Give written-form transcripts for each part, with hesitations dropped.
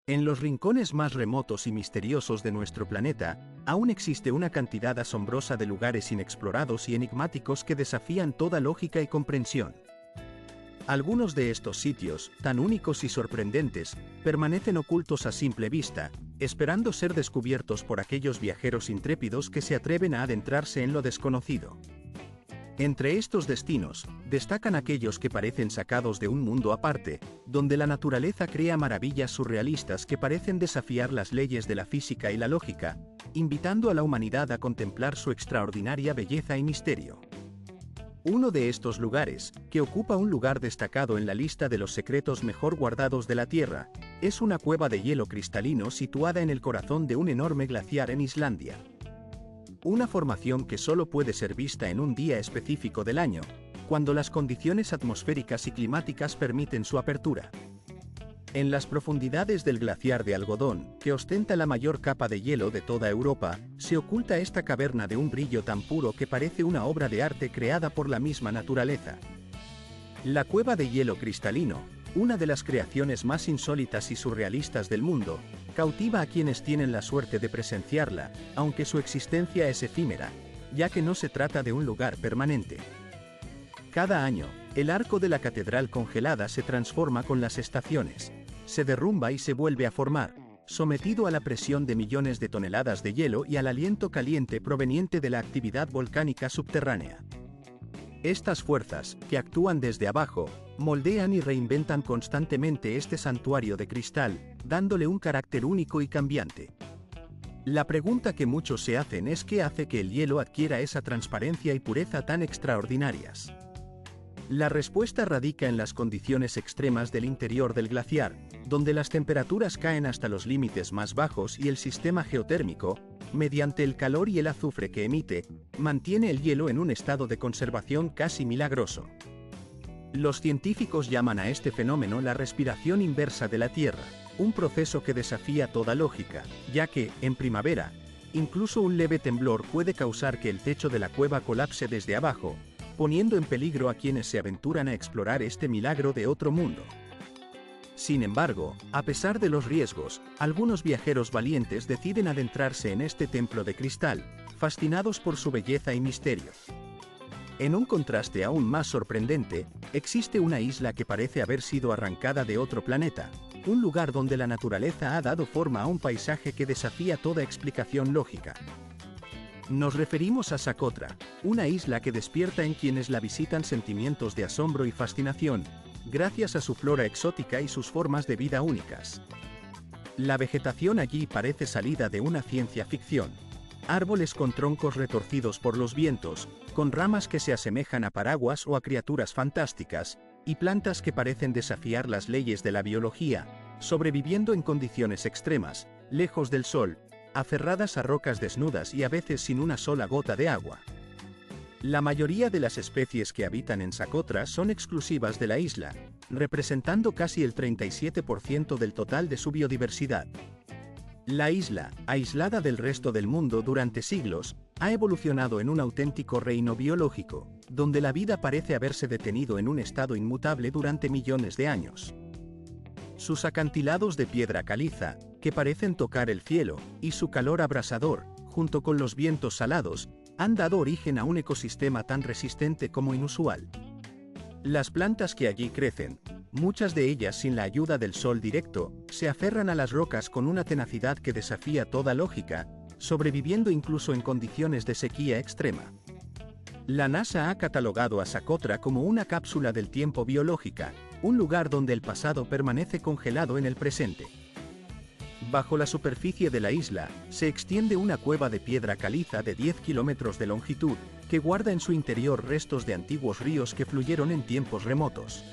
En los rincones más remotos y misteriosos de nuestro planeta, aún existe una cantidad asombrosa de lugares inexplorados y enigmáticos que desafían toda lógica y comprensión. Algunos de estos sitios, tan únicos y sorprendentes, permanecen ocultos a simple vista, esperando ser descubiertos por aquellos viajeros intrépidos que se atreven a adentrarse en lo desconocido. Entre estos destinos, destacan aquellos que parecen sacados de un mundo aparte, donde la naturaleza crea maravillas surrealistas que parecen desafiar las leyes de la física y la lógica, invitando a la humanidad a contemplar su extraordinaria belleza y misterio. Uno de estos lugares, que ocupa un lugar destacado en la lista de los secretos mejor guardados de la Tierra, es una cueva de hielo cristalino situada en el corazón de un enorme glaciar en Islandia. Una formación que solo puede ser vista en un día específico del año, cuando las condiciones atmosféricas y climáticas permiten su apertura. En las profundidades del glaciar de algodón, que ostenta la mayor capa de hielo de toda Europa, se oculta esta caverna de un brillo tan puro que parece una obra de arte creada por la misma naturaleza. La cueva de hielo cristalino, una de las creaciones más insólitas y surrealistas del mundo, cautiva a quienes tienen la suerte de presenciarla, aunque su existencia es efímera, ya que no se trata de un lugar permanente. Cada año, el arco de la catedral congelada se transforma con las estaciones, se derrumba y se vuelve a formar, sometido a la presión de millones de toneladas de hielo y al aliento caliente proveniente de la actividad volcánica subterránea. Estas fuerzas, que actúan desde abajo, moldean y reinventan constantemente este santuario de cristal, dándole un carácter único y cambiante. La pregunta que muchos se hacen es qué hace que el hielo adquiera esa transparencia y pureza tan extraordinarias. La respuesta radica en las condiciones extremas del interior del glaciar, donde las temperaturas caen hasta los límites más bajos y el sistema geotérmico, mediante el calor y el azufre que emite, mantiene el hielo en un estado de conservación casi milagroso. Los científicos llaman a este fenómeno la respiración inversa de la Tierra, un proceso que desafía toda lógica, ya que, en primavera, incluso un leve temblor puede causar que el techo de la cueva colapse desde abajo, poniendo en peligro a quienes se aventuran a explorar este milagro de otro mundo. Sin embargo, a pesar de los riesgos, algunos viajeros valientes deciden adentrarse en este templo de cristal, fascinados por su belleza y misterio. En un contraste aún más sorprendente, existe una isla que parece haber sido arrancada de otro planeta, un lugar donde la naturaleza ha dado forma a un paisaje que desafía toda explicación lógica. Nos referimos a Socotra, una isla que despierta en quienes la visitan sentimientos de asombro y fascinación, gracias a su flora exótica y sus formas de vida únicas. La vegetación allí parece salida de una ciencia ficción. Árboles con troncos retorcidos por los vientos, con ramas que se asemejan a paraguas o a criaturas fantásticas, y plantas que parecen desafiar las leyes de la biología, sobreviviendo en condiciones extremas, lejos del sol, aferradas a rocas desnudas y a veces sin una sola gota de agua. La mayoría de las especies que habitan en Socotra son exclusivas de la isla, representando casi el 37% del total de su biodiversidad. La isla, aislada del resto del mundo durante siglos, ha evolucionado en un auténtico reino biológico, donde la vida parece haberse detenido en un estado inmutable durante millones de años. Sus acantilados de piedra caliza, que parecen tocar el cielo, y su calor abrasador, junto con los vientos salados, han dado origen a un ecosistema tan resistente como inusual. Las plantas que allí crecen, muchas de ellas sin la ayuda del sol directo, se aferran a las rocas con una tenacidad que desafía toda lógica, sobreviviendo incluso en condiciones de sequía extrema. La NASA ha catalogado a Socotra como una cápsula del tiempo biológica, un lugar donde el pasado permanece congelado en el presente. Bajo la superficie de la isla, se extiende una cueva de piedra caliza de 10 kilómetros de longitud, que guarda en su interior restos de antiguos ríos que fluyeron en tiempos remotos.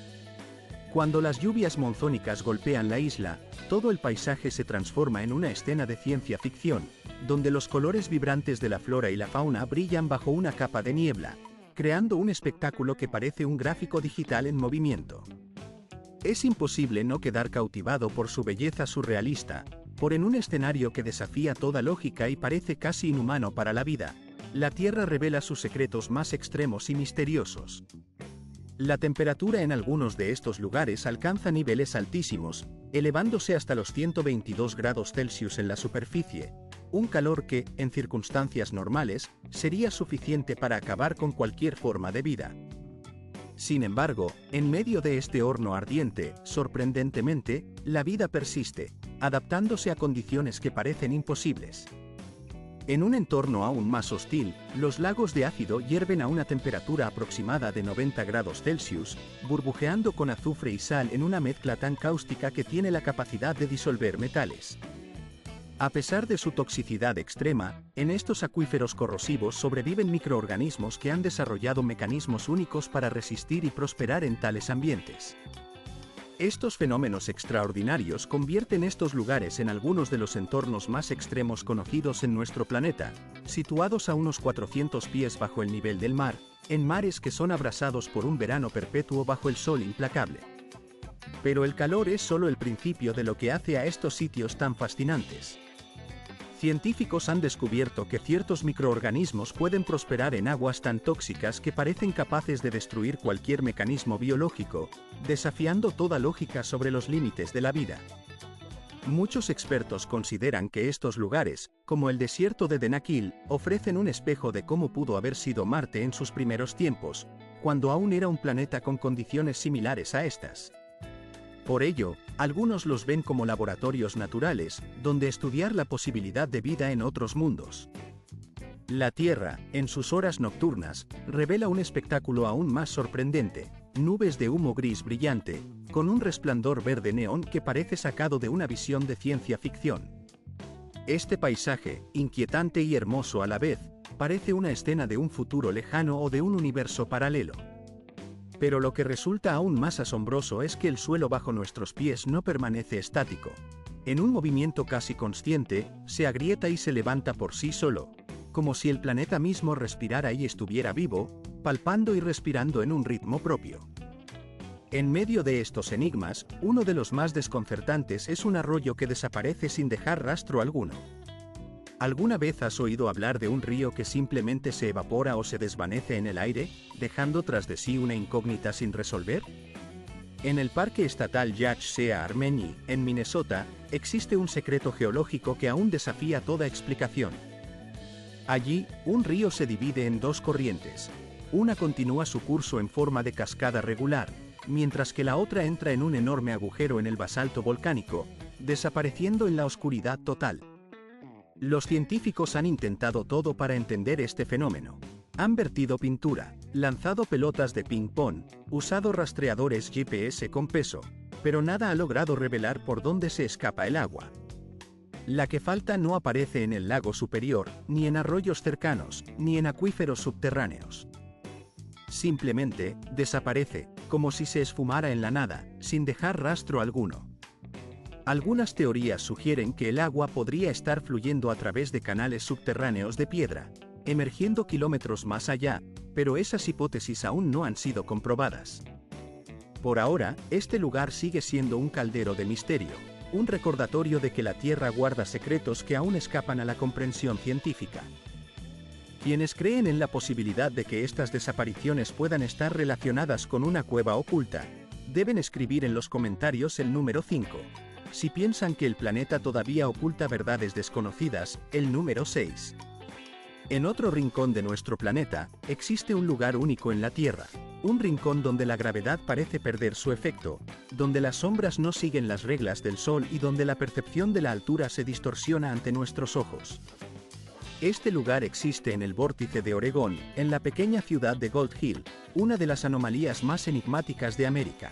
Cuando las lluvias monzónicas golpean la isla, todo el paisaje se transforma en una escena de ciencia ficción, donde los colores vibrantes de la flora y la fauna brillan bajo una capa de niebla, creando un espectáculo que parece un gráfico digital en movimiento. Es imposible no quedar cautivado por su belleza surrealista, por en un escenario que desafía toda lógica y parece casi inhumano para la vida, la Tierra revela sus secretos más extremos y misteriosos. La temperatura en algunos de estos lugares alcanza niveles altísimos, elevándose hasta los 122 grados Celsius en la superficie, un calor que, en circunstancias normales, sería suficiente para acabar con cualquier forma de vida. Sin embargo, en medio de este horno ardiente, sorprendentemente, la vida persiste, adaptándose a condiciones que parecen imposibles. En un entorno aún más hostil, los lagos de ácido hierven a una temperatura aproximada de 90 grados Celsius, burbujeando con azufre y sal en una mezcla tan cáustica que tiene la capacidad de disolver metales. A pesar de su toxicidad extrema, en estos acuíferos corrosivos sobreviven microorganismos que han desarrollado mecanismos únicos para resistir y prosperar en tales ambientes. Estos fenómenos extraordinarios convierten estos lugares en algunos de los entornos más extremos conocidos en nuestro planeta, situados a unos 400 pies bajo el nivel del mar, en mares que son abrasados por un verano perpetuo bajo el sol implacable. Pero el calor es solo el principio de lo que hace a estos sitios tan fascinantes. Científicos han descubierto que ciertos microorganismos pueden prosperar en aguas tan tóxicas que parecen capaces de destruir cualquier mecanismo biológico, desafiando toda lógica sobre los límites de la vida. Muchos expertos consideran que estos lugares, como el desierto de Denakil, ofrecen un espejo de cómo pudo haber sido Marte en sus primeros tiempos, cuando aún era un planeta con condiciones similares a estas. Por ello, algunos los ven como laboratorios naturales, donde estudiar la posibilidad de vida en otros mundos. La Tierra, en sus horas nocturnas, revela un espectáculo aún más sorprendente: nubes de humo gris brillante, con un resplandor verde neón que parece sacado de una visión de ciencia ficción. Este paisaje, inquietante y hermoso a la vez, parece una escena de un futuro lejano o de un universo paralelo. Pero lo que resulta aún más asombroso es que el suelo bajo nuestros pies no permanece estático. En un movimiento casi consciente, se agrieta y se levanta por sí solo, como si el planeta mismo respirara y estuviera vivo, palpando y respirando en un ritmo propio. En medio de estos enigmas, uno de los más desconcertantes es un arroyo que desaparece sin dejar rastro alguno. ¿Alguna vez has oído hablar de un río que simplemente se evapora o se desvanece en el aire, dejando tras de sí una incógnita sin resolver? En el Parque Estatal Yacht-Sea Armeni, en Minnesota, existe un secreto geológico que aún desafía toda explicación. Allí, un río se divide en dos corrientes. Una continúa su curso en forma de cascada regular, mientras que la otra entra en un enorme agujero en el basalto volcánico, desapareciendo en la oscuridad total. Los científicos han intentado todo para entender este fenómeno. Han vertido pintura, lanzado pelotas de ping-pong, usado rastreadores GPS con peso, pero nada ha logrado revelar por dónde se escapa el agua. La que falta no aparece en el lago superior, ni en arroyos cercanos, ni en acuíferos subterráneos. Simplemente, desaparece, como si se esfumara en la nada, sin dejar rastro alguno. Algunas teorías sugieren que el agua podría estar fluyendo a través de canales subterráneos de piedra, emergiendo kilómetros más allá, pero esas hipótesis aún no han sido comprobadas. Por ahora, este lugar sigue siendo un caldero de misterio, un recordatorio de que la Tierra guarda secretos que aún escapan a la comprensión científica. Quienes creen en la posibilidad de que estas desapariciones puedan estar relacionadas con una cueva oculta, deben escribir en los comentarios el número 5. Si piensan que el planeta todavía oculta verdades desconocidas, el número 6. En otro rincón de nuestro planeta, existe un lugar único en la Tierra, un rincón donde la gravedad parece perder su efecto, donde las sombras no siguen las reglas del Sol y donde la percepción de la altura se distorsiona ante nuestros ojos. Este lugar existe en el vórtice de Oregón, en la pequeña ciudad de Gold Hill, una de las anomalías más enigmáticas de América.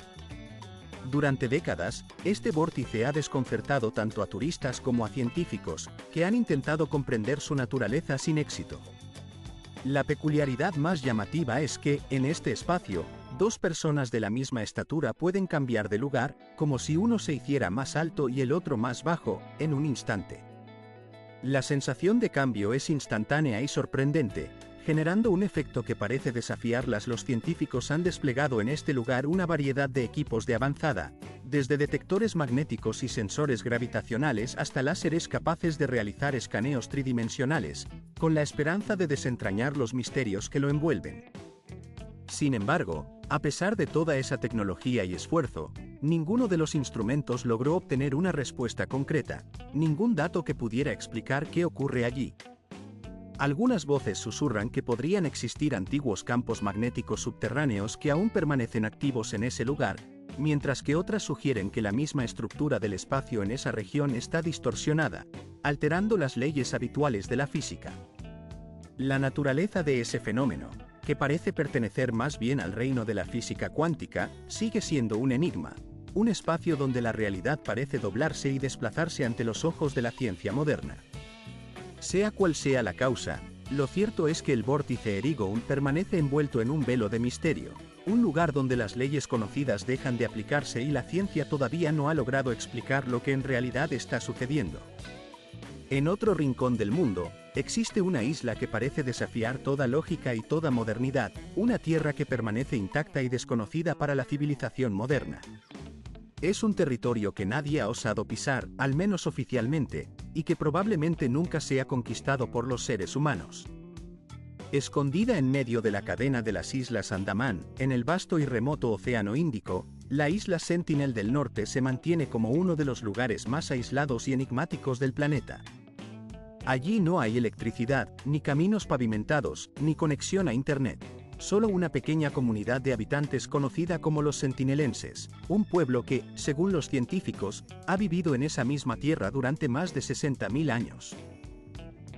Durante décadas, este vórtice ha desconcertado tanto a turistas como a científicos, que han intentado comprender su naturaleza sin éxito. La peculiaridad más llamativa es que, en este espacio, dos personas de la misma estatura pueden cambiar de lugar, como si uno se hiciera más alto y el otro más bajo, en un instante. La sensación de cambio es instantánea y sorprendente, generando un efecto que parece desafiarlas. Los científicos han desplegado en este lugar una variedad de equipos de avanzada, desde detectores magnéticos y sensores gravitacionales hasta láseres capaces de realizar escaneos tridimensionales, con la esperanza de desentrañar los misterios que lo envuelven. Sin embargo, a pesar de toda esa tecnología y esfuerzo, ninguno de los instrumentos logró obtener una respuesta concreta, ningún dato que pudiera explicar qué ocurre allí. Algunas voces susurran que podrían existir antiguos campos magnéticos subterráneos que aún permanecen activos en ese lugar, mientras que otras sugieren que la misma estructura del espacio en esa región está distorsionada, alterando las leyes habituales de la física. La naturaleza de ese fenómeno, que parece pertenecer más bien al reino de la física cuántica, sigue siendo un enigma, un espacio donde la realidad parece doblarse y desplazarse ante los ojos de la ciencia moderna. Sea cual sea la causa, lo cierto es que el vórtice Erigon permanece envuelto en un velo de misterio, un lugar donde las leyes conocidas dejan de aplicarse y la ciencia todavía no ha logrado explicar lo que en realidad está sucediendo. En otro rincón del mundo, existe una isla que parece desafiar toda lógica y toda modernidad, una tierra que permanece intacta y desconocida para la civilización moderna. Es un territorio que nadie ha osado pisar, al menos oficialmente, y que probablemente nunca sea conquistado por los seres humanos. Escondida en medio de la cadena de las Islas Andamán, en el vasto y remoto Océano Índico, la isla Sentinel del Norte se mantiene como uno de los lugares más aislados y enigmáticos del planeta. Allí no hay electricidad, ni caminos pavimentados, ni conexión a Internet. Solo una pequeña comunidad de habitantes conocida como los sentinelenses, un pueblo que, según los científicos, ha vivido en esa misma tierra durante más de 60.000 años.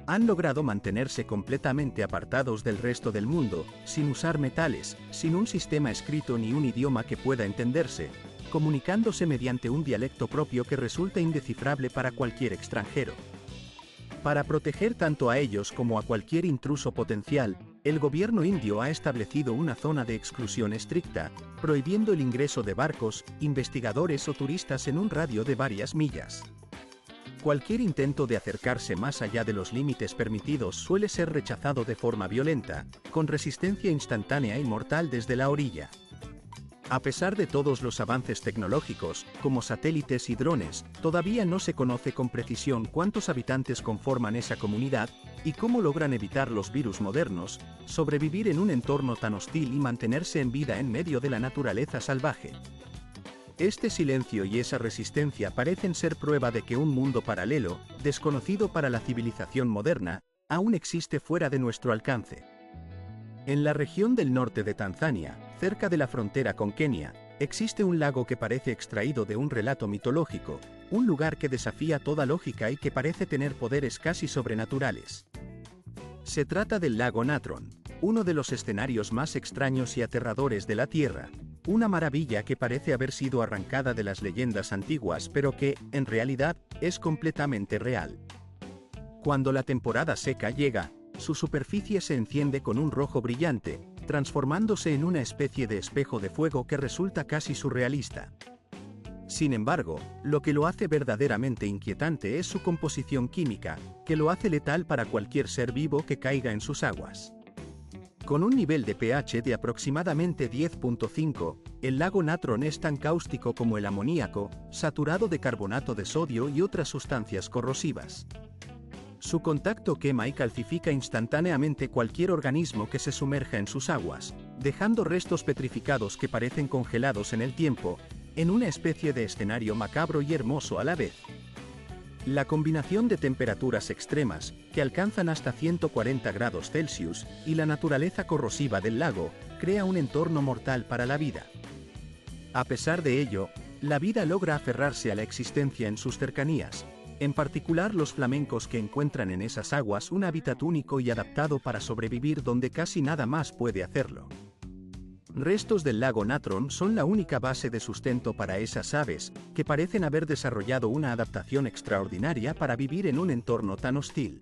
Han logrado mantenerse completamente apartados del resto del mundo, sin usar metales, sin un sistema escrito ni un idioma que pueda entenderse, comunicándose mediante un dialecto propio que resulta indescifrable para cualquier extranjero. Para proteger tanto a ellos como a cualquier intruso potencial, el gobierno indio ha establecido una zona de exclusión estricta, prohibiendo el ingreso de barcos, investigadores o turistas en un radio de varias millas. Cualquier intento de acercarse más allá de los límites permitidos suele ser rechazado de forma violenta, con resistencia instantánea y mortal desde la orilla. A pesar de todos los avances tecnológicos, como satélites y drones, todavía no se conoce con precisión cuántos habitantes conforman esa comunidad y cómo logran evitar los virus modernos, sobrevivir en un entorno tan hostil y mantenerse en vida en medio de la naturaleza salvaje. Este silencio y esa resistencia parecen ser prueba de que un mundo paralelo, desconocido para la civilización moderna, aún existe fuera de nuestro alcance. En la región del norte de Tanzania, cerca de la frontera con Kenia, existe un lago que parece extraído de un relato mitológico, un lugar que desafía toda lógica y que parece tener poderes casi sobrenaturales. Se trata del lago Natron, uno de los escenarios más extraños y aterradores de la Tierra, una maravilla que parece haber sido arrancada de las leyendas antiguas pero que, en realidad, es completamente real. Cuando la temporada seca llega, su superficie se enciende con un rojo brillante, transformándose en una especie de espejo de fuego que resulta casi surrealista. Sin embargo, lo que lo hace verdaderamente inquietante es su composición química, que lo hace letal para cualquier ser vivo que caiga en sus aguas. Con un nivel de pH de aproximadamente 10.5, el lago Natron es tan cáustico como el amoníaco, saturado de carbonato de sodio y otras sustancias corrosivas. Su contacto quema y calcifica instantáneamente cualquier organismo que se sumerja en sus aguas, dejando restos petrificados que parecen congelados en el tiempo, en una especie de escenario macabro y hermoso a la vez. La combinación de temperaturas extremas, que alcanzan hasta 140 grados Celsius, y la naturaleza corrosiva del lago, crea un entorno mortal para la vida. A pesar de ello, la vida logra aferrarse a la existencia en sus cercanías, en particular los flamencos que encuentran en esas aguas un hábitat único y adaptado para sobrevivir donde casi nada más puede hacerlo. Restos del lago Natron son la única base de sustento para esas aves, que parecen haber desarrollado una adaptación extraordinaria para vivir en un entorno tan hostil.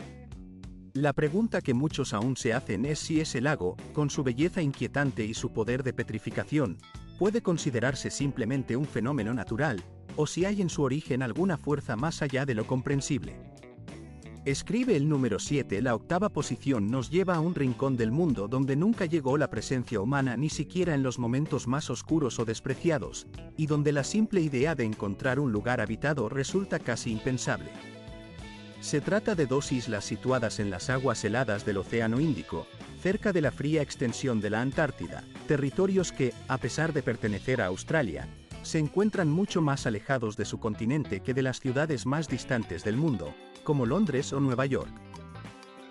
La pregunta que muchos aún se hacen es si ese lago, con su belleza inquietante y su poder de petrificación, puede considerarse simplemente un fenómeno natural, o si hay en su origen alguna fuerza más allá de lo comprensible. Escribe el número 7. La octava posición nos lleva a un rincón del mundo donde nunca llegó la presencia humana ni siquiera en los momentos más oscuros o despreciados, y donde la simple idea de encontrar un lugar habitado resulta casi impensable. Se trata de dos islas situadas en las aguas heladas del Océano Índico, cerca de la fría extensión de la Antártida, territorios que, a pesar de pertenecer a Australia, se encuentran mucho más alejados de su continente que de las ciudades más distantes del mundo, como Londres o Nueva York.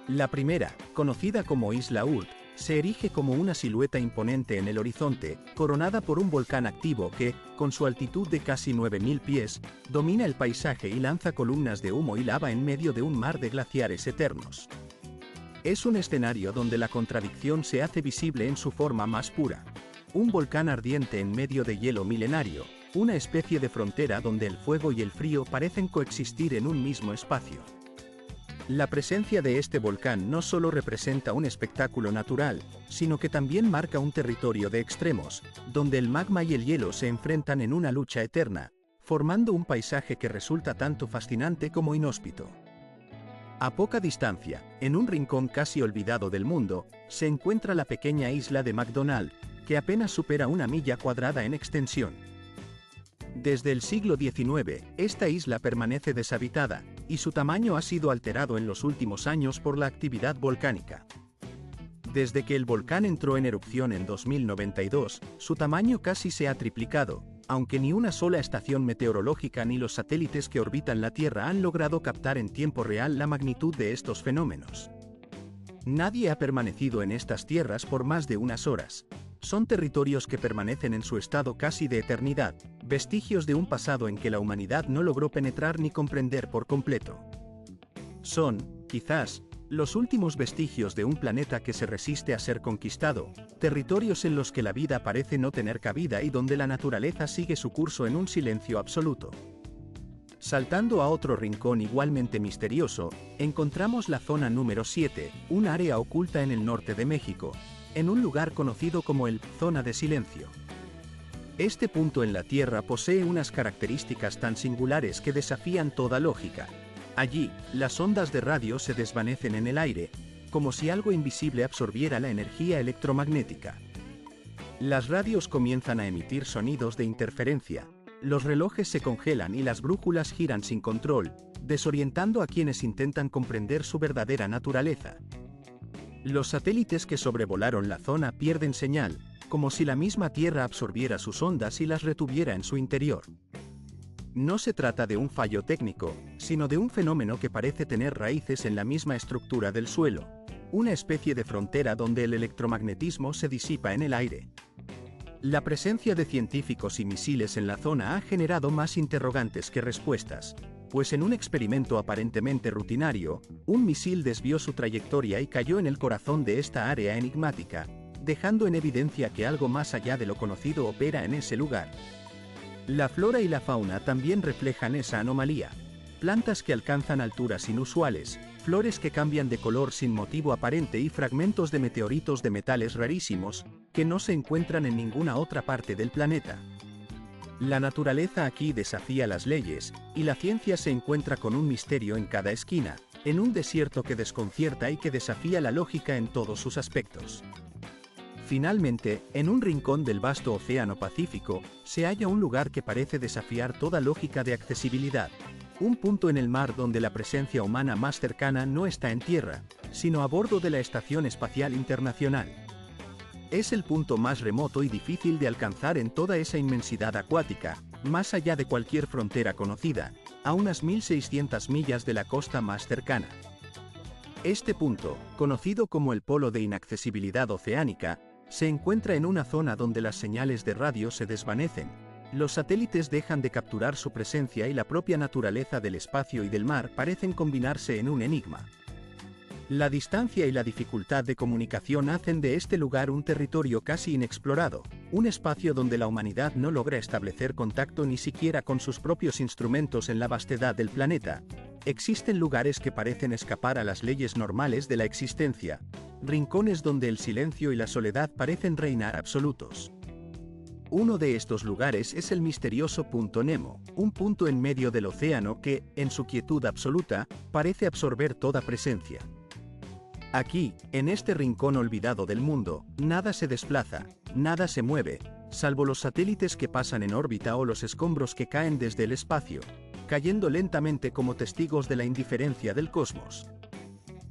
La primera, conocida como Isla Urt, se erige como una silueta imponente en el horizonte, coronada por un volcán activo que, con su altitud de casi 9.000 pies, domina el paisaje y lanza columnas de humo y lava en medio de un mar de glaciares eternos. Es un escenario donde la contradicción se hace visible en su forma más pura. Un volcán ardiente en medio de hielo milenario, una especie de frontera donde el fuego y el frío parecen coexistir en un mismo espacio. La presencia de este volcán no solo representa un espectáculo natural, sino que también marca un territorio de extremos, donde el magma y el hielo se enfrentan en una lucha eterna, formando un paisaje que resulta tanto fascinante como inhóspito. A poca distancia, en un rincón casi olvidado del mundo, se encuentra la pequeña isla de McDonald, que apenas supera 1 milla cuadrada en extensión. Desde el siglo XIX, esta isla permanece deshabitada, y su tamaño ha sido alterado en los últimos años por la actividad volcánica. Desde que el volcán entró en erupción en 2092, su tamaño casi se ha triplicado, aunque ni una sola estación meteorológica ni los satélites que orbitan la Tierra han logrado captar en tiempo real la magnitud de estos fenómenos. Nadie ha permanecido en estas tierras por más de unas horas. Son territorios que permanecen en su estado casi de eternidad, vestigios de un pasado en que la humanidad no logró penetrar ni comprender por completo. Son, quizás, los últimos vestigios de un planeta que se resiste a ser conquistado, territorios en los que la vida parece no tener cabida y donde la naturaleza sigue su curso en un silencio absoluto. Saltando a otro rincón igualmente misterioso, encontramos la zona número 7, un área oculta en el norte de México, en un lugar conocido como el Zona de Silencio. Este punto en la Tierra posee unas características tan singulares que desafían toda lógica. Allí, las ondas de radio se desvanecen en el aire, como si algo invisible absorbiera la energía electromagnética. Las radios comienzan a emitir sonidos de interferencia, los relojes se congelan y las brújulas giran sin control, desorientando a quienes intentan comprender su verdadera naturaleza. Los satélites que sobrevolaron la zona pierden señal, como si la misma Tierra absorbiera sus ondas y las retuviera en su interior. No se trata de un fallo técnico, sino de un fenómeno que parece tener raíces en la misma estructura del suelo, una especie de frontera donde el electromagnetismo se disipa en el aire. La presencia de científicos y misiles en la zona ha generado más interrogantes que respuestas, pues en un experimento aparentemente rutinario, un misil desvió su trayectoria y cayó en el corazón de esta área enigmática, dejando en evidencia que algo más allá de lo conocido opera en ese lugar. La flora y la fauna también reflejan esa anomalía. Plantas que alcanzan alturas inusuales, flores que cambian de color sin motivo aparente y fragmentos de meteoritos de metales rarísimos, que no se encuentran en ninguna otra parte del planeta. La naturaleza aquí desafía las leyes, y la ciencia se encuentra con un misterio en cada esquina, en un desierto que desconcierta y que desafía la lógica en todos sus aspectos. Finalmente, en un rincón del vasto Océano Pacífico, se halla un lugar que parece desafiar toda lógica de accesibilidad, un punto en el mar donde la presencia humana más cercana no está en tierra, sino a bordo de la Estación Espacial Internacional. Es el punto más remoto y difícil de alcanzar en toda esa inmensidad acuática, más allá de cualquier frontera conocida, a unas 1.600 millas de la costa más cercana. Este punto, conocido como el polo de inaccesibilidad oceánica, se encuentra en una zona donde las señales de radio se desvanecen, los satélites dejan de capturar su presencia y la propia naturaleza del espacio y del mar parecen combinarse en un enigma. La distancia y la dificultad de comunicación hacen de este lugar un territorio casi inexplorado, un espacio donde la humanidad no logra establecer contacto ni siquiera con sus propios instrumentos en la vastedad del planeta. Existen lugares que parecen escapar a las leyes normales de la existencia, rincones donde el silencio y la soledad parecen reinar absolutos. Uno de estos lugares es el misterioso Punto Nemo, un punto en medio del océano que, en su quietud absoluta, parece absorber toda presencia. Aquí, en este rincón olvidado del mundo, nada se desplaza, nada se mueve, salvo los satélites que pasan en órbita o los escombros que caen desde el espacio, cayendo lentamente como testigos de la indiferencia del cosmos.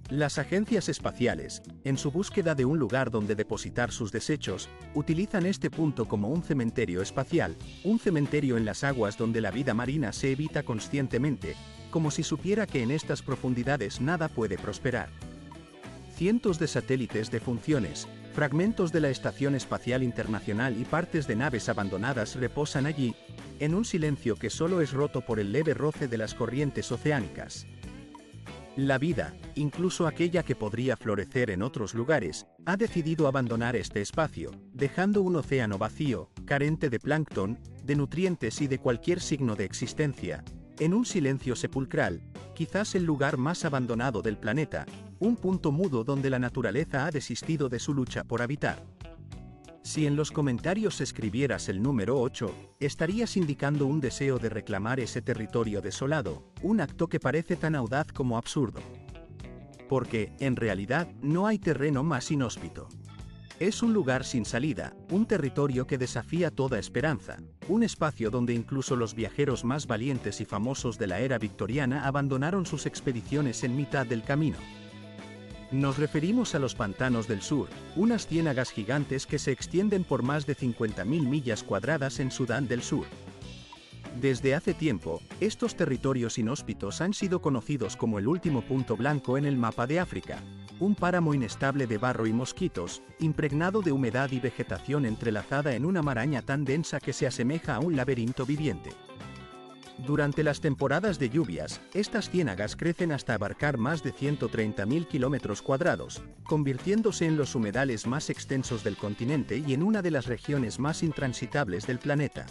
Las agencias espaciales, en su búsqueda de un lugar donde depositar sus desechos, utilizan este punto como un cementerio espacial, un cementerio en las aguas donde la vida marina se evita conscientemente, como si supiera que en estas profundidades nada puede prosperar. Cientos de satélites de funciones, fragmentos de la Estación Espacial Internacional y partes de naves abandonadas reposan allí, en un silencio que solo es roto por el leve roce de las corrientes oceánicas. La vida, incluso aquella que podría florecer en otros lugares, ha decidido abandonar este espacio, dejando un océano vacío, carente de plancton, de nutrientes y de cualquier signo de existencia, en un silencio sepulcral, quizás el lugar más abandonado del planeta, un punto mudo donde la naturaleza ha desistido de su lucha por habitar. Si en los comentarios escribieras el número 8, estarías indicando un deseo de reclamar ese territorio desolado, un acto que parece tan audaz como absurdo. Porque, en realidad, no hay terreno más inhóspito. Es un lugar sin salida, un territorio que desafía toda esperanza, un espacio donde incluso los viajeros más valientes y famosos de la era victoriana abandonaron sus expediciones en mitad del camino. Nos referimos a los pantanos del sur, unas ciénagas gigantes que se extienden por más de 50.000 millas cuadradas en Sudán del Sur. Desde hace tiempo, estos territorios inhóspitos han sido conocidos como el último punto blanco en el mapa de África, un páramo inestable de barro y mosquitos, impregnado de humedad y vegetación entrelazada en una maraña tan densa que se asemeja a un laberinto viviente. Durante las temporadas de lluvias, estas ciénagas crecen hasta abarcar más de 130.000 kilómetros cuadrados, convirtiéndose en los humedales más extensos del continente y en una de las regiones más intransitables del planeta.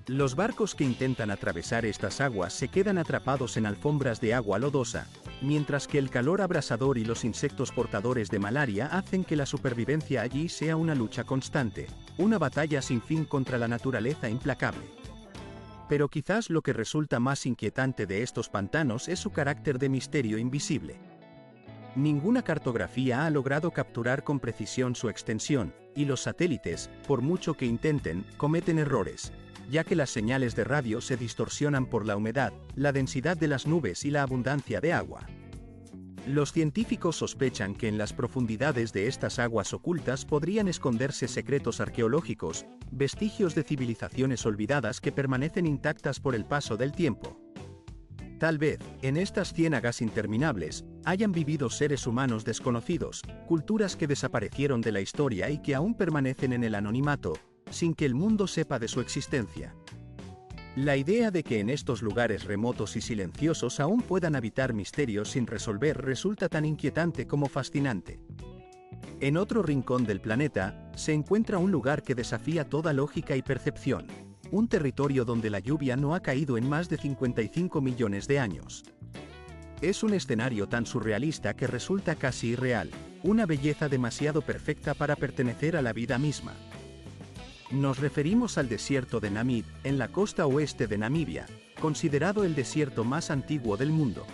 Los barcos que intentan atravesar estas aguas se quedan atrapados en alfombras de agua lodosa, mientras que el calor abrasador y los insectos portadores de malaria hacen que la supervivencia allí sea una lucha constante, una batalla sin fin contra la naturaleza implacable. Pero quizás lo que resulta más inquietante de estos pantanos es su carácter de misterio invisible. Ninguna cartografía ha logrado capturar con precisión su extensión, y los satélites, por mucho que intenten, cometen errores, ya que las señales de radio se distorsionan por la humedad, la densidad de las nubes y la abundancia de agua. Los científicos sospechan que en las profundidades de estas aguas ocultas podrían esconderse secretos arqueológicos, vestigios de civilizaciones olvidadas que permanecen intactas por el paso del tiempo. Tal vez, en estas ciénagas interminables, hayan vivido seres humanos desconocidos, culturas que desaparecieron de la historia y que aún permanecen en el anonimato, sin que el mundo sepa de su existencia. La idea de que en estos lugares remotos y silenciosos aún puedan habitar misterios sin resolver resulta tan inquietante como fascinante. En otro rincón del planeta, se encuentra un lugar que desafía toda lógica y percepción, un territorio donde la lluvia no ha caído en más de 55 millones de años. Es un escenario tan surrealista que resulta casi irreal, una belleza demasiado perfecta para pertenecer a la vida misma. Nos referimos al desierto de Namib, en la costa oeste de Namibia, considerado el desierto más antiguo del mundo.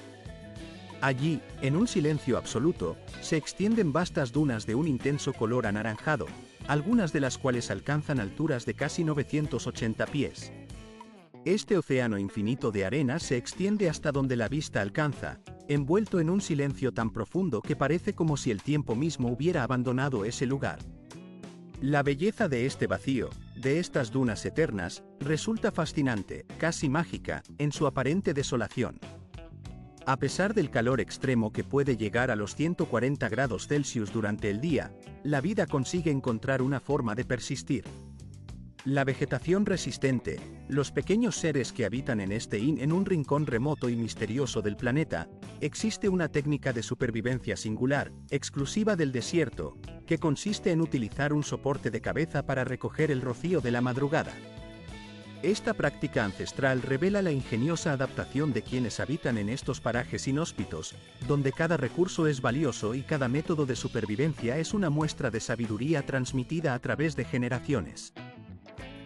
Allí, en un silencio absoluto, se extienden vastas dunas de un intenso color anaranjado, algunas de las cuales alcanzan alturas de casi 980 pies. Este océano infinito de arena se extiende hasta donde la vista alcanza, envuelto en un silencio tan profundo que parece como si el tiempo mismo hubiera abandonado ese lugar. La belleza de este vacío, de estas dunas eternas, resulta fascinante, casi mágica, en su aparente desolación. A pesar del calor extremo que puede llegar a los 140 grados Celsius durante el día, la vida consigue encontrar una forma de persistir. La vegetación resistente, los pequeños seres que habitan en un rincón remoto y misterioso del planeta, existe una técnica de supervivencia singular, exclusiva del desierto, que consiste en utilizar un soporte de cabeza para recoger el rocío de la madrugada. Esta práctica ancestral revela la ingeniosa adaptación de quienes habitan en estos parajes inhóspitos, donde cada recurso es valioso y cada método de supervivencia es una muestra de sabiduría transmitida a través de generaciones.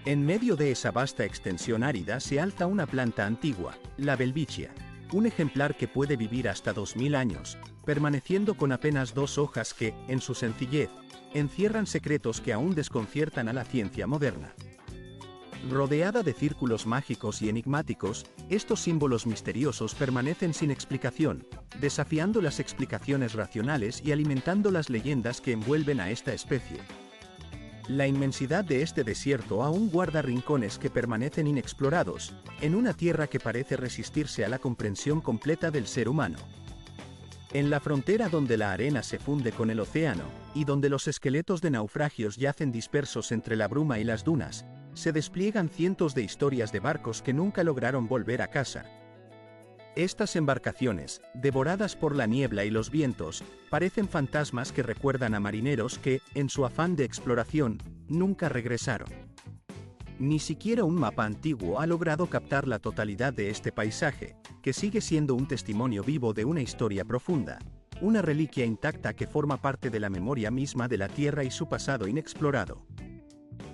En medio de esa vasta extensión árida se alza una planta antigua, la welwitschia, un ejemplar que puede vivir hasta 2000 años, permaneciendo con apenas 2 hojas que, en su sencillez, encierran secretos que aún desconciertan a la ciencia moderna. Rodeada de círculos mágicos y enigmáticos, estos símbolos misteriosos permanecen sin explicación, desafiando las explicaciones racionales y alimentando las leyendas que envuelven a esta especie. La inmensidad de este desierto aún guarda rincones que permanecen inexplorados, en una tierra que parece resistirse a la comprensión completa del ser humano. En la frontera donde la arena se funde con el océano, y donde los esqueletos de naufragios yacen dispersos entre la bruma y las dunas, se despliegan cientos de historias de barcos que nunca lograron volver a casa. Estas embarcaciones, devoradas por la niebla y los vientos, parecen fantasmas que recuerdan a marineros que, en su afán de exploración, nunca regresaron. Ni siquiera un mapa antiguo ha logrado captar la totalidad de este paisaje, que sigue siendo un testimonio vivo de una historia profunda, una reliquia intacta que forma parte de la memoria misma de la Tierra y su pasado inexplorado.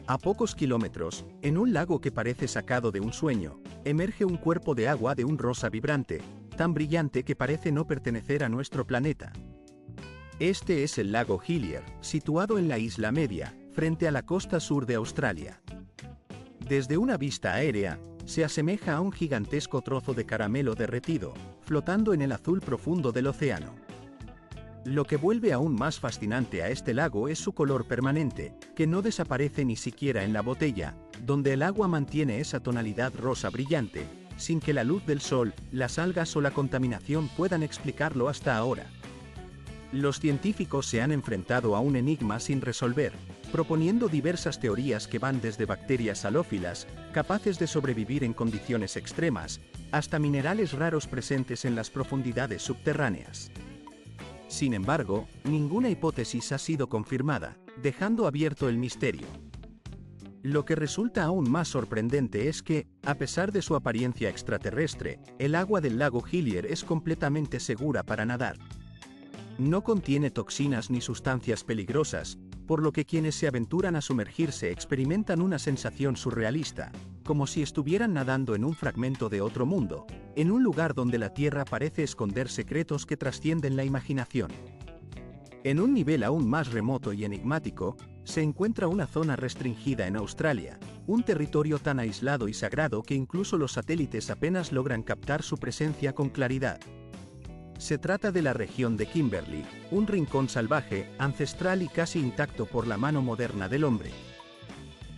A pocos kilómetros, en un lago que parece sacado de un sueño, emerge un cuerpo de agua de un rosa vibrante, tan brillante que parece no pertenecer a nuestro planeta. Este es el lago Hillier, situado en la Isla Media, frente a la costa sur de Australia. Desde una vista aérea, se asemeja a un gigantesco trozo de caramelo derretido, flotando en el azul profundo del océano. Lo que vuelve aún más fascinante a este lago es su color permanente, que no desaparece ni siquiera en la botella, donde el agua mantiene esa tonalidad rosa brillante, sin que la luz del sol, las algas o la contaminación puedan explicarlo hasta ahora. Los científicos se han enfrentado a un enigma sin resolver, proponiendo diversas teorías que van desde bacterias halófilas, capaces de sobrevivir en condiciones extremas, hasta minerales raros presentes en las profundidades subterráneas. Sin embargo, ninguna hipótesis ha sido confirmada, dejando abierto el misterio. Lo que resulta aún más sorprendente es que, a pesar de su apariencia extraterrestre, el agua del lago Hillier es completamente segura para nadar. No contiene toxinas ni sustancias peligrosas, por lo que quienes se aventuran a sumergirse experimentan una sensación surrealista, como si estuvieran nadando en un fragmento de otro mundo, en un lugar donde la Tierra parece esconder secretos que trascienden la imaginación. En un nivel aún más remoto y enigmático, se encuentra una zona restringida en Australia, un territorio tan aislado y sagrado que incluso los satélites apenas logran captar su presencia con claridad. Se trata de la región de Kimberley, un rincón salvaje, ancestral y casi intacto por la mano moderna del hombre.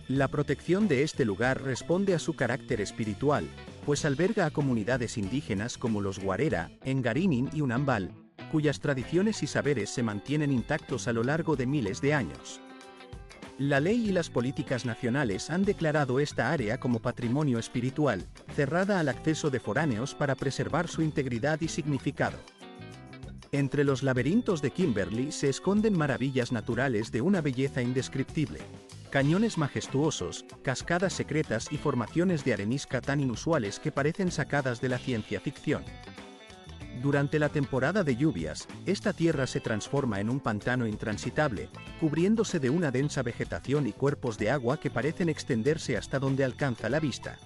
La protección de este lugar responde a su carácter espiritual, pues alberga a comunidades indígenas como los Warera, Engarinin y Unambal, cuyas tradiciones y saberes se mantienen intactos a lo largo de miles de años. La ley y las políticas nacionales han declarado esta área como patrimonio espiritual, cerrada al acceso de foráneos para preservar su integridad y significado. Entre los laberintos de Kimberley se esconden maravillas naturales de una belleza indescriptible. Cañones majestuosos, cascadas secretas y formaciones de arenisca tan inusuales que parecen sacadas de la ciencia ficción. Durante la temporada de lluvias, esta tierra se transforma en un pantano intransitable, cubriéndose de una densa vegetación y cuerpos de agua que parecen extenderse hasta donde alcanza la vista.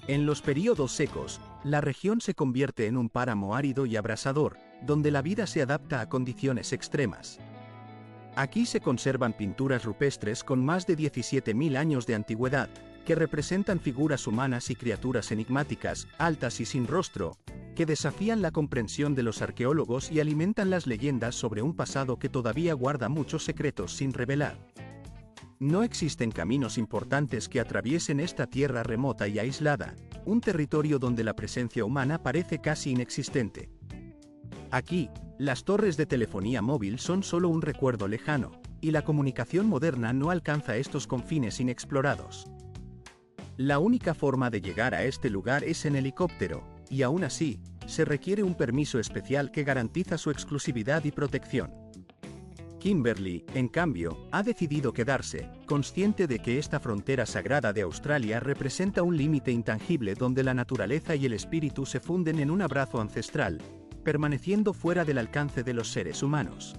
En los períodos secos, la región se convierte en un páramo árido y abrasador, donde la vida se adapta a condiciones extremas. Aquí se conservan pinturas rupestres con más de 17.000 años de antigüedad, que representan figuras humanas y criaturas enigmáticas, altas y sin rostro, que desafían la comprensión de los arqueólogos y alimentan las leyendas sobre un pasado que todavía guarda muchos secretos sin revelar. No existen caminos importantes que atraviesen esta tierra remota y aislada, un territorio donde la presencia humana parece casi inexistente. Aquí, las torres de telefonía móvil son solo un recuerdo lejano, y la comunicación moderna no alcanza estos confines inexplorados. La única forma de llegar a este lugar es en helicóptero, y aún así, se requiere un permiso especial que garantiza su exclusividad y protección. Kimberley, en cambio, ha decidido quedarse, consciente de que esta frontera sagrada de Australia representa un límite intangible donde la naturaleza y el espíritu se funden en un abrazo ancestral, permaneciendo fuera del alcance de los seres humanos.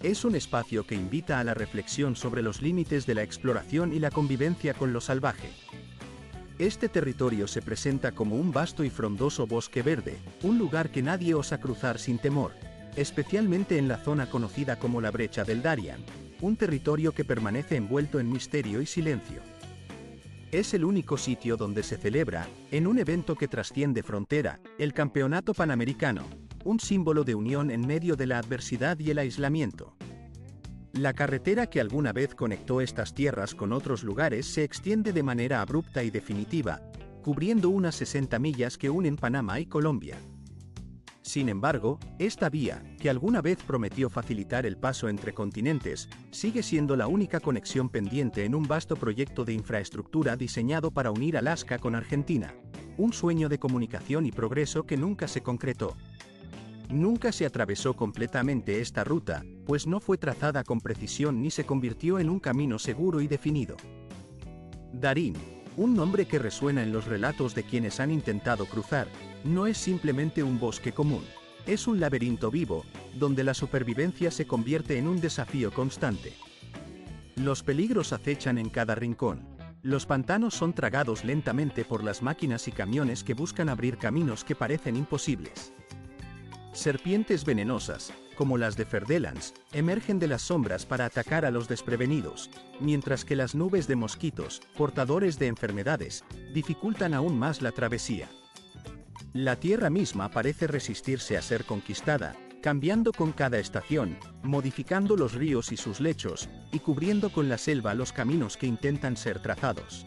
Es un espacio que invita a la reflexión sobre los límites de la exploración y la convivencia con lo salvaje. Este territorio se presenta como un vasto y frondoso bosque verde, un lugar que nadie osa cruzar sin temor, especialmente en la zona conocida como la Brecha del Darien, un territorio que permanece envuelto en misterio y silencio. Es el único sitio donde se celebra, en un evento que trasciende frontera, el Campeonato Panamericano, un símbolo de unión en medio de la adversidad y el aislamiento. La carretera que alguna vez conectó estas tierras con otros lugares se extiende de manera abrupta y definitiva, cubriendo unas 60 millas que unen Panamá y Colombia. Sin embargo, esta vía, que alguna vez prometió facilitar el paso entre continentes, sigue siendo la única conexión pendiente en un vasto proyecto de infraestructura diseñado para unir Alaska con Argentina, un sueño de comunicación y progreso que nunca se concretó. Nunca se atravesó completamente esta ruta, pues no fue trazada con precisión ni se convirtió en un camino seguro y definido. Darín, un nombre que resuena en los relatos de quienes han intentado cruzar, no es simplemente un bosque común, es un laberinto vivo, donde la supervivencia se convierte en un desafío constante. Los peligros acechan en cada rincón. Los pantanos son tragados lentamente por las máquinas y camiones que buscan abrir caminos que parecen imposibles. Serpientes venenosas, como las de Ferdelans, emergen de las sombras para atacar a los desprevenidos, mientras que las nubes de mosquitos, portadores de enfermedades, dificultan aún más la travesía. La tierra misma parece resistirse a ser conquistada, cambiando con cada estación, modificando los ríos y sus lechos, y cubriendo con la selva los caminos que intentan ser trazados.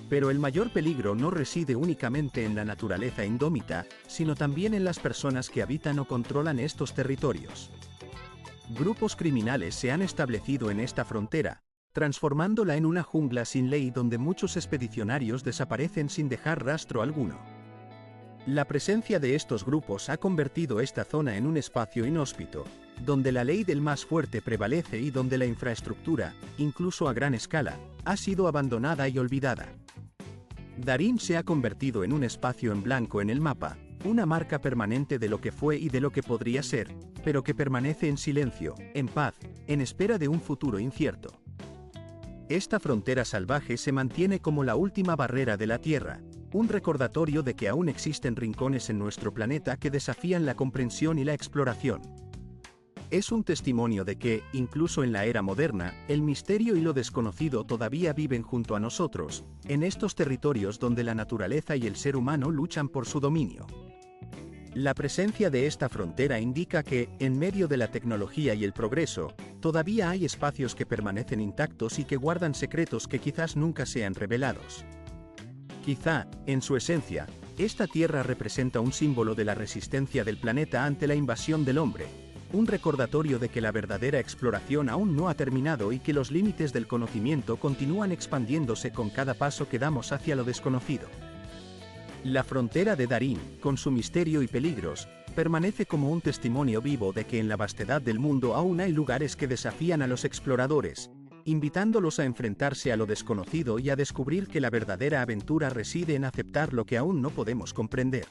Pero el mayor peligro no reside únicamente en la naturaleza indómita, sino también en las personas que habitan o controlan estos territorios. Grupos criminales se han establecido en esta frontera, transformándola en una jungla sin ley donde muchos expedicionarios desaparecen sin dejar rastro alguno. La presencia de estos grupos ha convertido esta zona en un espacio inhóspito, donde la ley del más fuerte prevalece y donde la infraestructura, incluso a gran escala, ha sido abandonada y olvidada. Darín se ha convertido en un espacio en blanco en el mapa, una marca permanente de lo que fue y de lo que podría ser, pero que permanece en silencio, en paz, en espera de un futuro incierto. Esta frontera salvaje se mantiene como la última barrera de la Tierra, un recordatorio de que aún existen rincones en nuestro planeta que desafían la comprensión y la exploración. Es un testimonio de que, incluso en la era moderna, el misterio y lo desconocido todavía viven junto a nosotros, en estos territorios donde la naturaleza y el ser humano luchan por su dominio. La presencia de esta frontera indica que, en medio de la tecnología y el progreso, todavía hay espacios que permanecen intactos y que guardan secretos que quizás nunca sean revelados. Quizá, en su esencia, esta tierra representa un símbolo de la resistencia del planeta ante la invasión del hombre, un recordatorio de que la verdadera exploración aún no ha terminado y que los límites del conocimiento continúan expandiéndose con cada paso que damos hacia lo desconocido. La frontera de Darín, con su misterio y peligros, permanece como un testimonio vivo de que en la vastedad del mundo aún hay lugares que desafían a los exploradores, invitándolos a enfrentarse a lo desconocido y a descubrir que la verdadera aventura reside en aceptar lo que aún no podemos comprender.